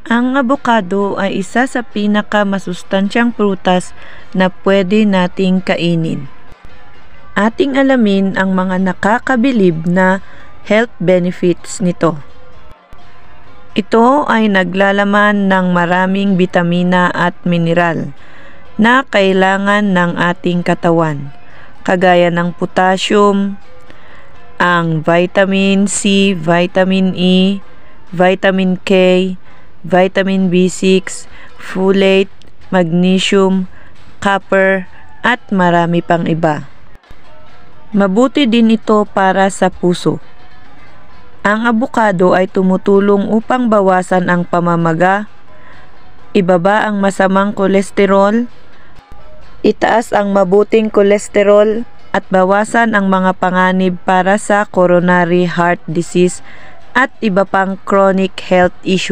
Ang abokado ay isa sa pinakamasustansyang prutas na pwede nating kainin. Ating alamin ang mga nakakabilib na health benefits nito. Ito ay naglalaman ng maraming bitamina at mineral na kailangan ng ating katawan, kagaya ng potassium, ang vitamin C, vitamin E, vitamin K, vitamin B6, folate, magnesium, copper, at marami pang iba. Mabuti din ito para sa puso. Ang abokado ay tumutulong upang bawasan ang pamamaga, ibaba ang masamang kolesterol, itaas ang mabuting kolesterol, at bawasan ang mga panganib para sa coronary heart disease at iba pang chronic health issues.